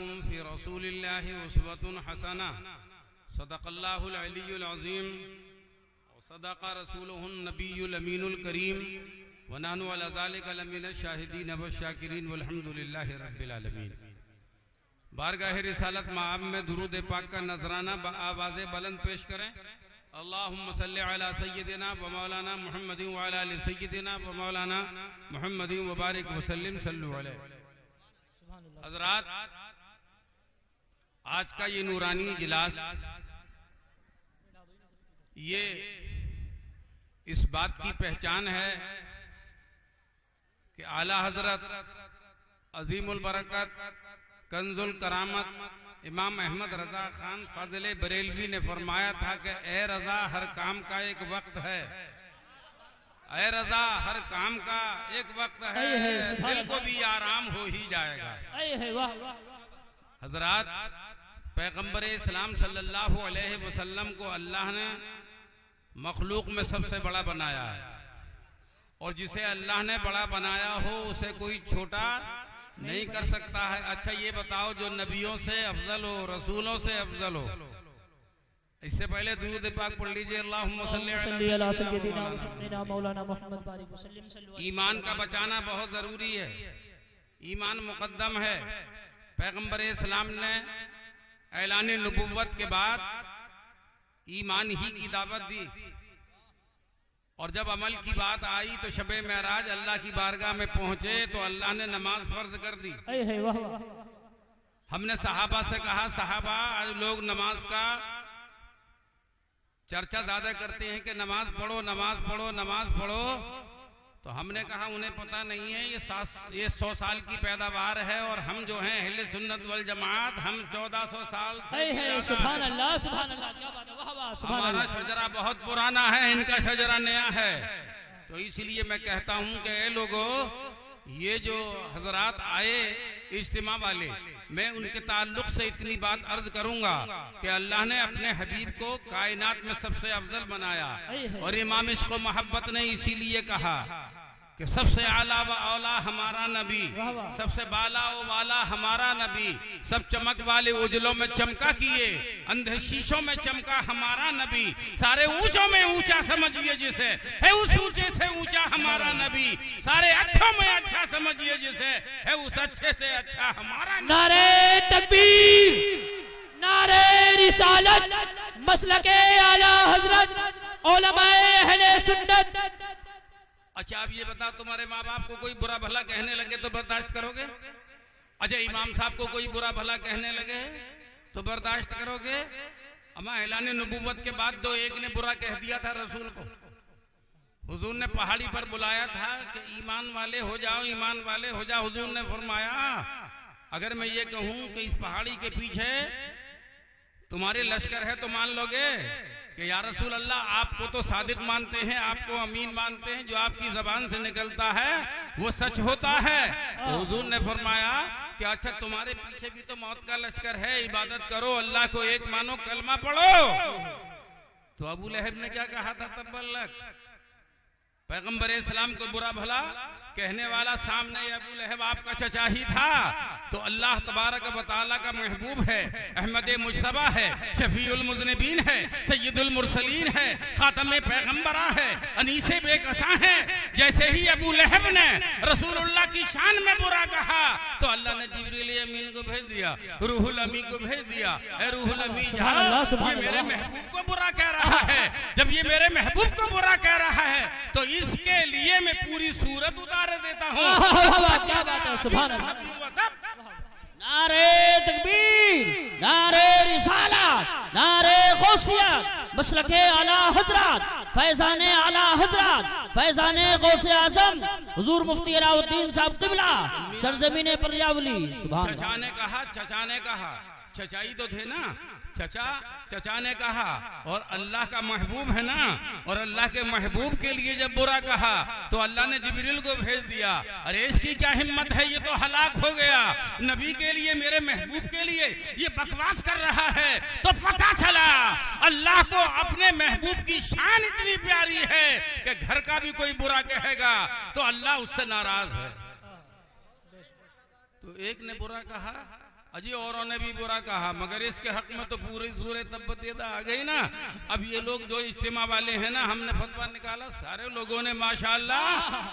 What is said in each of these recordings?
लकुम फ़ी रसूलिल्लाहि उस्वतुन हसना सदक़ल्लाहुल अलियुल अज़ीम व सदक़ रसूलुहुन नबियुल अमीनुल करीम व नहनु अला ज़ालिका लमिनश शाहिदीन व शाकिरीन वल्हम्दुलिल्लाहि रब्बिल आलमीन। बारगाह रिसालत माआब में दुरूद पाक का नजराना आवाज़े बुलंद पेश करें। अल्लाहुम्मा सल्लि अला सय्यिदिना व मौलाना मुहम्मदिन व अला आलि सय्यिदिना व मौलाना मुहम्मदिन व बारिक व सल्लिम सल्लु अलैहि। हज़रात, आज का ये नूरानी इजलास ये इस बात की पहचान है कि आला हजरत अजीमुल बरकत कंजुल करामत इमाम अहमद रजा खान फाजिल बरेलवी ने फरमाया था कि ए रजा हर काम का एक वक्त है, ए रजा हर काम का एक वक्त है, दिल को भी आराम हो ही जाएगा। हजरात, पैगंबर इस्लाम सल्लल्लाहु अलैहि वसल्लम को अल्लाह ने मखलूक में सबसे बड़ा बनाया है और जिसे अल्लाह ने बड़ा बनाया हो उसे कोई छोटा नहीं कर सकता है। अच्छा ये बताओ, जो नबियों से अफजल हो, रसूलों से अफजल हो, इससे पहले दुरूद पाक पढ़ लीजिए। अल्लाहुम्मा सल्ली अला सय्यिदिना मौलाना मुहम्मद बारिक वसल्लम। ईमान का बचाना बहुत जरूरी है, ईमान मुकद्दम है। पैगंबर इस्लाम ने ऐलान नबुव्वत के बाद ईमान ही की दावत दी और जब अमल की बात आई तो शबे महराज अल्लाह की बारगाह में पहुंचे तो अल्लाह ने नमाज फर्ज कर दी। हमने सहाबा से कहा, सहाबा आज लोग नमाज का चर्चा ज्यादा करते हैं कि नमाज पढ़ो नमाज पढ़ो नमाज पढ़ो, तो हमने कहा उन्हें पता नहीं है ये 100 साल की पैदावार है और हम जो हैं अहले सुन्नत वल जमात हम 1400 साल से सुभान अल्लाह, सुभान अल्लाह, क्या बात है, वाह वाह, सुभान हमारा शजरा बहुत पुराना है, इनका शजरा नया है। तो इसलिए मैं कहता हूं कि ए लोगों, ये जो हजरात आए इज्तिमा वाले, मैं उनके ताल्लुक से इतनी बात अर्ज करूंगा कि अल्लाह ने अपने हबीब को कायनात में सबसे अफजल बनाया और इमाम इश्क़ मोहब्बत ने इसीलिए कहा कि सबसे आला व औला हमारा नबी, सबसे बाला व वाला हमारा नबी, सब चमक वाले उजलों में चमका किए, अंधे शीशों में चमका हमारा नबी, सारे ऊंचों में ऊंचा समझिए जिसे है उस ऊंचे से ऊंचा हमारा नबी, सारे अच्छों में अच्छा समझिए जिसे है उस अच्छे से अच्छा हमारा नबी। नारे तकबीर, नारे रिसालत, मसलके आला हजरत उलमाए अहले सुन्नत। अच्छा अब ये बताओ, तुम्हारे माँ बाप को कोई बुरा भला कहने लगे तो बर्दाश्त करोगे? अच्छा इमाम साहब को कोई बुरा भला कहने लगे तो बर्दाश्त करोगे? अमा ऐलान नबूवत के बाद दो एक ने बुरा कह दिया था रसूल को, हुजूर ने पहाड़ी पर बुलाया था कि ईमान वाले हो जाओ, ईमान वाले हो जाओ। हुजूर ने फरमाया अगर मैं ये कहूं कि इस पहाड़ी के पीछे तुम्हारे लश्कर है तो मान लोगे कि या रसूल अल्लाह आपको तो सादिक मानते हैं, आपको अमीन मानते हैं, जो आपकी जबान से निकलता है वो सच होता है। तो हुजूर ने फरमाया कि अच्छा तुम्हारे पीछे भी तो मौत का लश्कर है, इबादत करो, अल्लाह को एक मानो, कलमा पढ़ो। तो अबू लहब ने क्या कहा था? तब्बल्लक, पैगंबर इस्लाम को बुरा भला कहने वाला सामने अबू लहब आपका चचा ही था। तो अल्लाह तबारक व तआला का महबूब है, अहमद मुजतबा है, शफीउल मुज़निबीन है, सय्यदुल मुरसलीन है, खातमे पैगंबरा है, अनीसे बेकसा है। जैसे ही अबू लहब ने रसूलुल्लाह की शान में बुरा कहा तो अल्लाह ने जिब्रील अमीन को भेज दिया, रूहुल अमीन को भेज दिया, ए रूहुल अमीन जा, ये मेरे महबूब को बुरा कह रहा है। जब ये मेरे महबूब को बुरा कह रहा है तो इसके लिए मैं पूरी सूरत उतार देता हूँ। क्या बात है, सुभान अल्लाह। नारे तकबीर, नारे रिसालत, नारे गौसियत, मसलके आला हजरत, फैजाने आला हजरत, फैजाने गौसे आजम हुजूर मुफ्ती अलाउद्दीन साहब क़िबला सरजमीने पंजाबली। सुभान। चचा ने कहा, चचाई तो थे ना, चचा ने कहा और अल्लाह का महबूब है ना, और अल्लाह के महबूब के लिए जब बुरा कहा तो अल्लाह ने जिब्रील को भेज दिया। अरे इसकी क्या हिम्मत है, ये तो हलाक हो गया। नबी के लिए, मेरे महबूब के लिए ये बकवास कर रहा है। तो पता चला अल्लाह को अपने महबूब की शान इतनी प्यारी है कि घर का भी कोई बुरा कहेगा तो अल्लाह उससे नाराज है। तो एक ने बुरा कहा अजी औरों ने भी बुरा कहा, मगर इसके हक में तो पूरी सूरह तब्बत यदा आ गई ना। अब ये लोग जो इज्तिमा वाले हैं ना, हमने फतवा निकाला, सारे लोगों ने माशाअल्लाह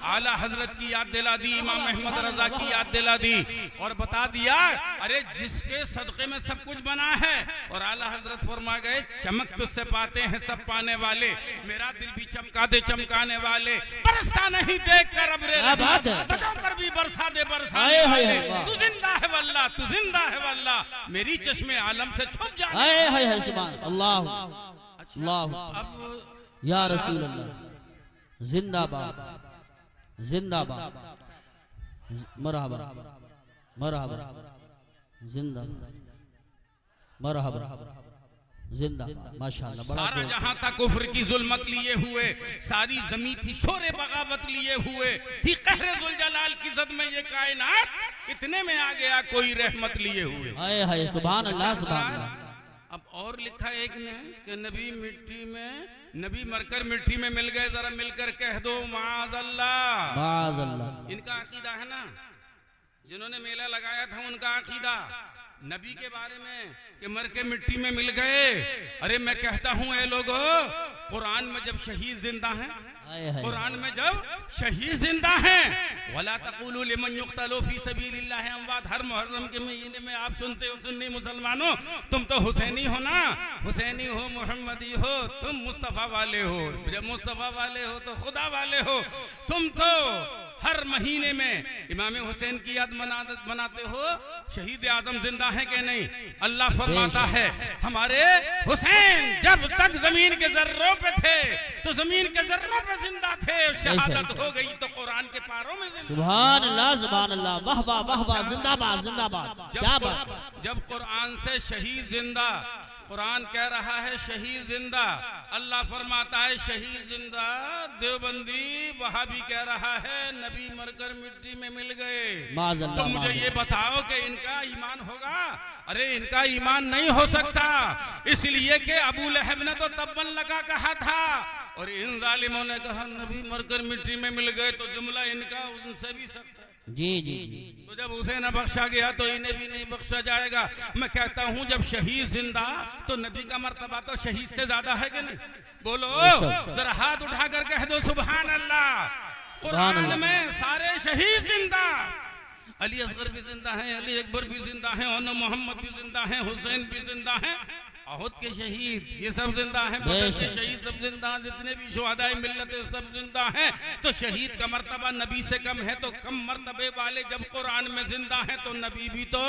आला हजरत की याद दिला दी, इमाम अहमद रजा की याद दिला दी और बता दिया अरे जिसके सदक़े में सब कुछ बना है। और आला हजरत फरमा गए चमक तुझसे पाते हैं सब पाने वाले, मेरा दिल भी चमका दे चमकाने वाले, बरसता नहीं देख कर अब रे पर भी बरसा दे बरसा दे, तू जिंदा है वल्लाह तू जिंदा है वल्लाह, मेरी चश्मे आलम से छुप जा। हाय सुभान अल्लाह अल्लाह अब या रसूल अल्लाह, जिंदाबाद जिंदाबाद, मरहबा मरहबा, जिंदा मरहबा जिंदा, माशाअल्लाह। सारा जहां तक कुफ्र की जुल्मत लिए हुए, सारी जमीन थी शोरे बगावत लिए हुए, थी कहरे जुल जलाल की जद में ये कायनात, इतने में आ गया कोई रहमत लिए हुए। हाय हाय सुभान अल्लाह सुभान अल्लाह। अब और लिखा एक ने कि नबी मिट्टी में, नबी मरकर मिट्टी में मिल गए, जरा मिलकर कह दो माअज़ल्लाह। माअज़ल्लाह इनका अकीदा है ना, जिन्होंने मेला लगाया था उनका अकीदा नबी के बारे में कि मर के मिट्टी में मिल गए। अरे मैं कहता हूं ए लोगो, कुरान में जब शहीद जिंदा हैं, कुरान में जब शहीद जिंदा हैं, वला तक़ूलू लिमन युक़्तलू फी सबीलिल्लाहि अमवात, हर मुहर्रम के महीने में आप सुनते हो सुन्नी मुसलमानों, तुम तो हुसैनी हो ना, हुसैनी हो मोहम्मदी हो, तुम मुस्तफ़ा वाले हो, जब मुस्तफ़ा वाले हो तो खुदा वाले हो, तुम तो हर महीने में इमाम हुसैन की याद मनाते हो। शहीद आजम जिंदा है कि नहीं? अल्लाह फरमाता है हमारे हुसैन जब तक जमीन के जर्रों पे थे तो जमीन के जर्रों पे जिंदा थे, शहादत हो गई तो कुरान के पारों में जिंदा। सुभान अल्लाह सुभान अल्लाह, वाह वाह वाह वाह, जिंदाबाद जिंदाबाद, क्या बात। जब कुरान से शहीद जिंदा, कुरान कह रहा है शहीद जिंदा, अल्लाह फरमाता है शहीद जिंदा, देवबंदी वहाबी कह रहा है नबी मरकर मिट्टी में मिल गए। तो मुझे ये बताओ कि इनका ईमान होगा? अरे इनका ईमान नहीं हो सकता, इसलिए कि अबू लहब ने तो तब्बन लगा कहा था और इन जालिमों ने कहा नबी मरकर मिट्टी में मिल गए, तो जुमला इनका उनसे भी सख्त है। जी जी जी। तो जब उसे न बख्शा गया तो इन्हें भी नहीं बख्शा जाएगा। मैं कहता हूं जब शहीद जिंदा तो नबी का मर्तबा तो शहीद से ज्यादा है कि नहीं? बोलो जरा हाथ उठाकर कह दो सुभान अल्लाह। कुरान में सारे शहीद जिंदा, अली असगर भी जिंदा हैं, अली अकबर भी जिंदा हैं, और मोहम्मद भी जिंदा हैं, हुसैन भी जिंदा हैं, अहद के शहीद ये सब जिंदा हैं, बदर के शहीद सब जिंदा हैं, जितने भी शुहदाए मिल्लत सब जिंदा हैं। तो शहीद का मर्तबा नबी से कम है, तो कम मर्तबे वाले जब कुरान में जिंदा हैं तो नबी भी तो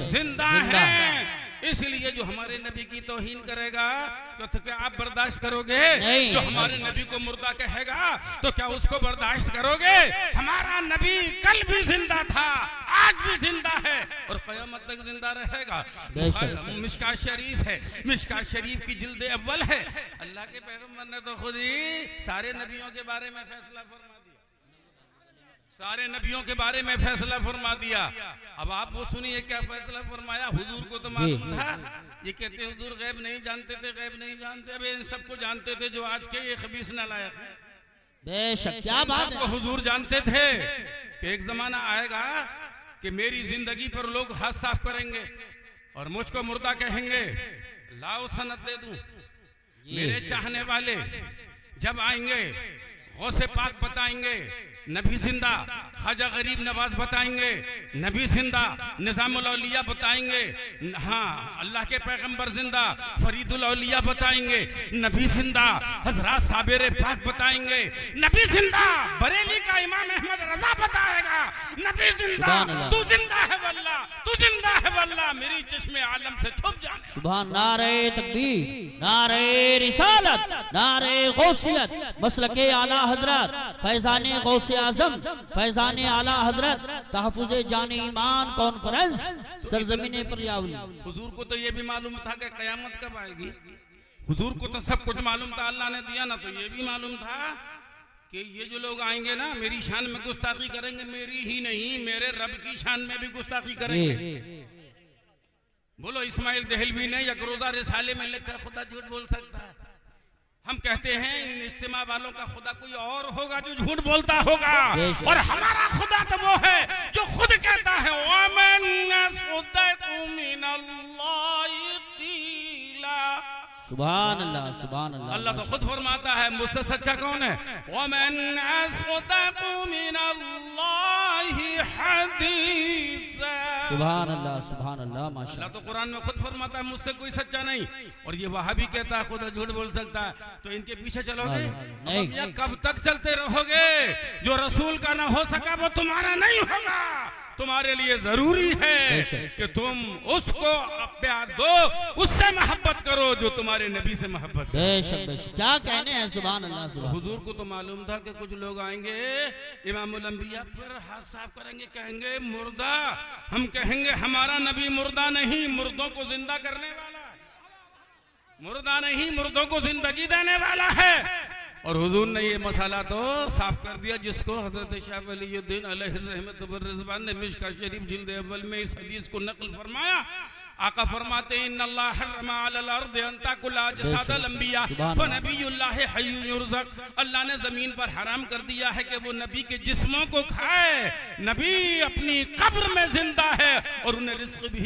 जिंदा हैं। इसलिए जो हमारे नबी की तौहीन करेगा तो क्या आप बर्दाश्त करोगे? जो हमारे नबी को मुर्दा कहेगा तो क्या उसको बर्दाश्त करोगे? हमारा नबी कल भी जिंदा था, आज भी जिंदा है और क़यामत तक जिंदा रहेगा। मिशकात शरीफ है, मिशकात शरीफ की जिल्द अव्वल है। अल्लाह के पैगंबर ने तो खुद ही सारे नबियों के बारे में फैसला फरमा दिया, सारे नबियों के बारे में फैसला फरमा दिया। अब आप वो सुनिए क्या फैसला फरमाया। हुजूर को तो मालूम था, ये कहते हुजूर गैब नहीं जानते थे, गैब नहीं जानते, अब इन सबको जानते थे जो आज के ये खबीस नालायक है। बेशक क्या बात है। हुजूर जानते थे कि एक जमाना आएगा कि मेरी जिंदगी पर लोग हाथ साफ करेंगे और मुझको मुर्दा कहेंगे। लाओ सनद दे दूं, मेरे चाहने वाले जब आएंगे गौसे पाक बताएंगे नबी जिंदा, ख्वाजा गरीब नवाज बताएंगे नबी जिंदा, निजामुल औलिया बताएंगे, हाँ अल्लाह के पैगंबर जिंदा, फरीदुल औलिया बताएंगे नबी जिंदा, हजरत साबिर पाक बताएंगे नबी जिंदा, बरेली का इमाम अहमद रजा बताएगा नबी जिंदा। तू जिंदा है वल्लाह, तू जिंदा है वल्लाह, मेरी चश्मे आलम से छुप जाने। सुभान। नारे तकबीर, नारे रिसालत, नारे गौसियत, मसलके आला हजरत फैजाने गौसे आजम, फैजाने आला हजरत, तहफुज़े जाने ईमान कॉन्फ्रेंस सरजमीने पर यावली। हुजूर को तो ये भी मालूम था कि कयामत कब आएगी, हुजूर को तो सब कुछ मालूम था, अल्लाह ने दिया ना, तो ये भी मालूम था कि ये जो लोग आएंगे ना मेरी शान में गुस्ताखी करेंगे, मेरी ही नहीं मेरे रब की शान में भी गुस्ताखी करेंगे। बोलो इस्माइल दहलवी ने एक रोजा रिसाले में लिखा खुदा झूठ बोल सकता है? हम कहते हैं इन इज्तिमा वालों का खुदा कोई और होगा जो झूठ बोलता होगा, और हमारा खुदा तो वो है जो खुद कहता है वमन असदक़ु मिनल्लाहि क़ीला। सुभान अल्लाह, सुभान अल्लाह। अल्लाह तो खुद फरमाता है मुझसे सच्चा कौन है? वमन असदक़ु मिनल्लाहि हदीसा। सुभान अल्लाह, सुभान अल्लाह, अल्लाह माशाअल्लाह। तो कुरान में खुद फरमाता है मुझसे कोई सच्चा नहीं, और ये वहाबी कहता है खुदा झूठ बोल सकता है, तो इनके पीछे चलोगे? नहीं। अब ये कब तक चलते रहोगे? जो रसूल का ना हो सका वो तुम्हारा नहीं होगा। तुम्हारे लिए जरूरी है कि तुम उसको प्यार दो, उससे मोहब्बत करो जो तुम्हारे नबी से मोहब्बत करे। बेशक बेशक, क्या कहने हैं, सुभान अल्लाह, सुभान। हुजूर को तो मालूम था कि कुछ लोग आएंगे इमामुल अंबिया पर हाथ साफ करेंगे, कहेंगे मुर्दा। हम कहेंगे हमारा नबी मुर्दा नहीं, मुर्दों को जिंदा करने वाला है। मुर्दा नहीं, मुर्दों को जिंदगी देने वाला है। और हुजूर ने ये मसाला तो साफ कर दिया, जिसको हजरत शाह वलीउद्दीन अलैहि रहमत व रिज़वान ने मिशका शरीफ जिल्द अव्वल में इस हदीस को नकल फरमाया। आका फरमाते हैं इन्नल्लाह हर्रमा अलल अर्द अन ताकुला जसादल अंबिया फनबियुल्लाह हय्युन युरज़क़। अल्लाह ने जमीन पर हराम कर दिया है कि वो नबी के जिस्मों को खाए। नबी अपनी कब्र में जिंदा है और उन्हें रिज़्क़ भी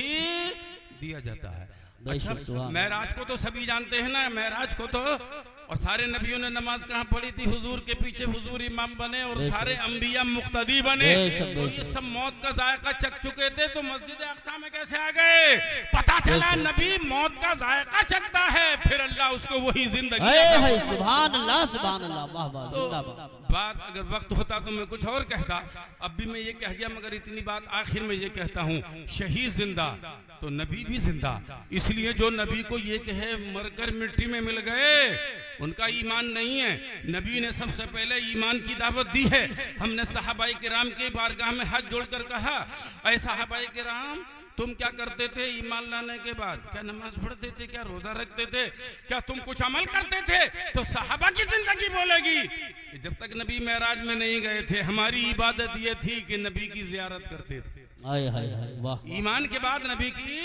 दिया जाता है। अच्छा, महराज को तो सभी जानते हैं ना, महराज को तो, और सारे नबियों ने नमाज कहाँ पढ़ी थी? हुजूर के पीछे हुजूर इमाम बने और सारे अंबिया मुक्तदी बने। तो ये सब मौत का जायका चख चुके थे, तो मस्जिद अक्सा में कैसे आ गए? पता चला नबी मौत का जायका चखता है, फिर अल्लाह उसको वही जिंदगी। सुभान अल्लाह, सुभान अल्लाह, वाह वाह, जिंदाबाद। बात अगर वक्त होता तो मैं कुछ और कहता, अब भी मैं ये कह गया, मगर इतनी बात आखिर में ये कहता हूँ, शहीद जिंदा तो नबी भी जिंदा। इसलिए जो नबी को ये कहे मरकर मिट्टी में मिल गए, उनका ईमान नहीं है। नबी ने सबसे पहले ईमान की दावत दी है। हमने सहाबाए किराम के बारगाह में हाथ जोड़कर कहा, ऐ सहाबाए किराम, तुम क्या करते थे ईमान लाने के बाद? क्या नमाज पढ़ते थे? क्या रोजा रखते थे? क्या तुम कुछ अमल करते थे? तो सहाबा की जिंदगी बोलेगी कि जब तक नबी मेराज में नहीं गए थे हमारी इबादत ये थी कि नबी की जियारत करते थे। हाय हाय हाय, वाह। ईमान के बाद नबी की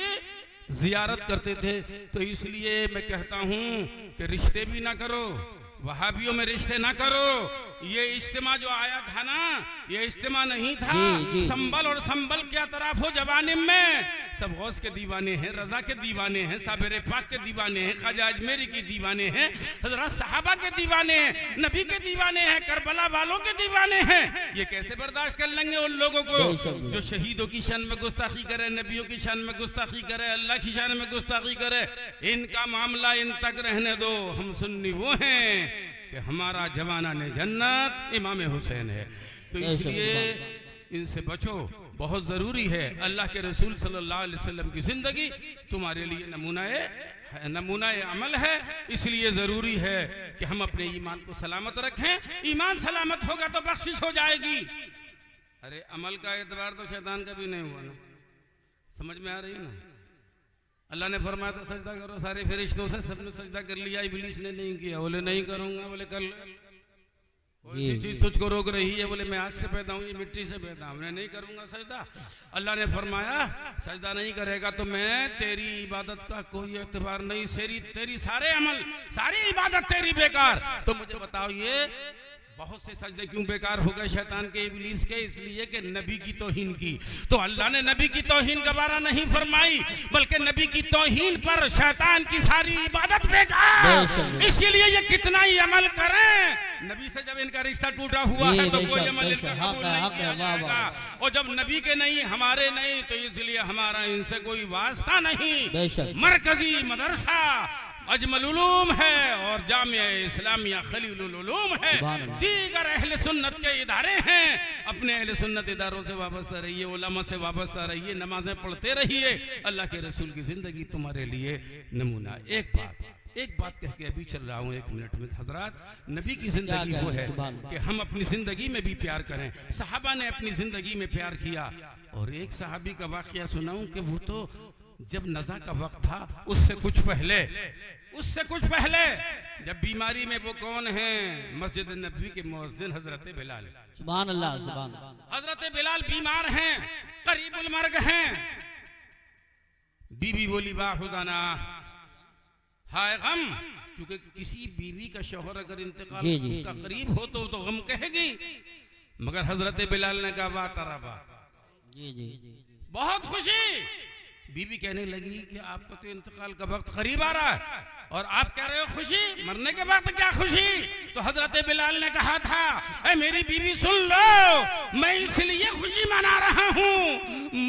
जियारत करते थे। तो इसलिए मैं कहता हूँ कि रिश्ते भी ना करो, वहाबियों में रिश्ते ना करो। ये इज्तिमा जो आया था ना, ये इज्तिमा नहीं था। संबल और संबल क्या तरफ हो जवानी में, सब गौस के दीवाने हैं, रजा के दीवाने हैं, साबिर पाक के दीवाने हैं, ख्वाजा अजमेरी के दीवाने हैं, हजरत सहाबा के दीवाने हैं, नबी के दीवाने हैं, करबला वालों के दीवाने हैं। ये कैसे बर्दाश्त कर लेंगे उन लोगों को जो शहीदों की शान में गुस्ताखी करे, नबियों की शान में गुस्ताखी करे, अल्लाह की शान में गुस्ताखी करे? इनका मामला इन तक रहने दो। हम सुन्नी वो हैं कि हमारा जवाना ने जन्नत इमाम हुसैन है। तो इसलिए इनसे बचो, बहुत जरूरी है। अल्लाह के रसूल सल्लल्लाहु अलैहि वसल्लम की जिंदगी तुम्हारे लिए नमूना अमल है। इसलिए जरूरी है कि हम अपने ईमान को सलामत रखें। ईमान सलामत होगा तो बख्शिश हो जाएगी। अरे अमल का एतबार तो शैतान का भी नहीं हुआ ना, समझ में आ रही है ना? अल्लाह ने फरमाया था सजदा करो, सारे फरिश्तों से सबने सजदा कर लिया, इब्लीस ने नहीं किया। बोले नहीं करूंगा, बोले कर कोई चीज तुझको रोक रही है, बोले मैं आग से पैदा हूँ, ये मिट्टी से पैदा हूँ, मैं नहीं करूंगा सजदा। अल्लाह ने फरमाया सजदा नहीं करेगा तो मैं तेरी इबादत का कोई एतबार नहीं, तेरी सारे अमल, सारी इबादत तेरी बेकार। तो मुझे बताओ ये बहुत से सजदे क्यों बेकार हो गए शैतान के, इब्लीस के? इसलिए कि नबी की तौहीन की। तो अल्लाह ने नबी की तौहीन गवारा नहीं फरमाई, बल्कि नबी की तौहीन पर शैतान की सारी इबादत बेकार। इसीलिए ये कितना ही अमल करें, नबी से जब इनका रिश्ता टूटा हुआ है तो कोई अमल इनका कबूल नहीं किया जाएगा। और जब नबी के नहीं, हमारे नहीं, तो इसलिए हमारा इनसे कोई वास्ता नहीं। मरकजी मदरसा अजमल उलूम है और जामिया इस्लामिया खलीलुल उलूम है, दीगर अहले सुन्नत के इदारे हैं। अपने अहले सुन्नत इदारों से वाबस्ता रहिए, उलमा से वाबस्ता रहिए, नमाजें पढ़ते रहिए। अल्लाह के रसूल की जिंदगी तुम्हारे लिए नमूना। एक बात कह के अभी चल रहा हूँ 1 मिनट में हजरात, नबी की जिंदगी वो है कि हम अपनी जिंदगी में भी प्यार करें। सहाबा ने अपनी जिंदगी में प्यार किया। और एक सहाबी का वाकया सुनाऊं कि वो तो जब नज़ा का वक्त था उससे कुछ पहले जब बीमारी में वो कौन है, मस्जिद नबवी के मुअज्जिन हजरत बिलाल। सुभान अल्लाह, सुभान अल्लाह। हजरत बिलाल बीमार हैं, करीबुल मर्ग हैं। बीबी बोली वाह खुदाना, हाय गम क्योंकि किसी बीवी का शौहर अगर इंतकाल जी, जी। उसका करीब हो तो गम कहेगी, मगर हजरत बिलाल ने कहा बात अरबा, जी जी बहुत खुशी। बीवी कहने लगी कि आपको तो इंतकाल का वक्त करीब आ रहा है और आप कह रहे हो खुशी, मरने के बाद क्या खुशी? तो हजरत बिलाल ने कहा था, ऐ मेरी बीवी सुन लो, मैं इसलिए खुशी मना रहा हूँ,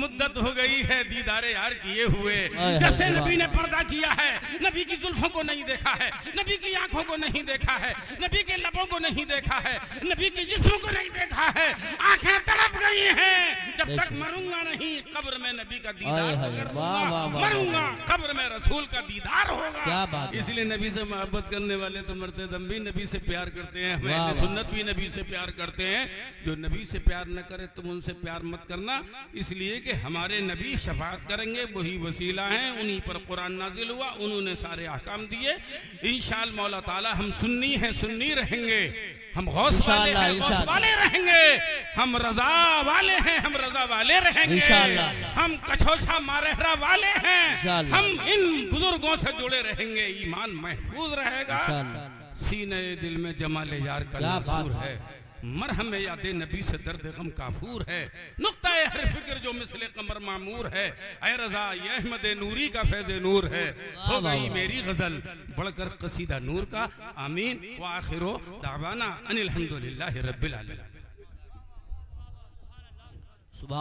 मुद्दत हो गई है दीदारे यार किए हुए। जैसे नबी ने पर्दा किया है, नबी की जुल्फों को नहीं देखा है, नबी की आंखों को नहीं देखा है, नबी के लबों को नहीं देखा है, नबी के जिस्म को नहीं देखा है, आंखें तड़प गई हैं। जब तक मरूंगा नहीं कब्र में नबी का दीदार मरूंगा, कब्र में रसूल का दीदार होगा। क्या बात, इसलिए नबी से मोहब्बत करने वाले तो मरते दम भी नबी से प्यार करते हैं, हम अहले सुन्नत भी नबी से प्यार करते हैं। जो नबी से प्यार न करे तुम उनसे प्यार मत करना, इसलिए कि हमारे नबी शफाअत करेंगे, वही वसीला हैं, उन्हीं पर कुरान नाजिल हुआ, उन्होंने सारे अहकाम दिए। इंशाअल्लाह मौला ताला हम सुन्नी हैं, सुन्नी रहेंगे, हम गौस वाले हैं, गौस वाले रहेंगे, हम रजा वाले हैं, हम रजा वाले रहेंगे, हम कछोछा मारहरा वाले हैं, हम इन बुजुर्गों से जुड़े रहेंगे, ईमान महफूज रहेगा, सीने दिल में जमाले यार का नसूर है, मरहम याद नबी से दर्द गम काफूर है, नुक्ता हर फिक्र जो मिसले कमर मामूर है, ऐ रजा ये अहमद नूरी का फैज़ नूर है, हो गई मेरी गजल बढ़कर कसीदा नूर का। आमीन व आखिरो दावाना अनिल हम्दुलिल्लाहि रब्बिल आलमीन।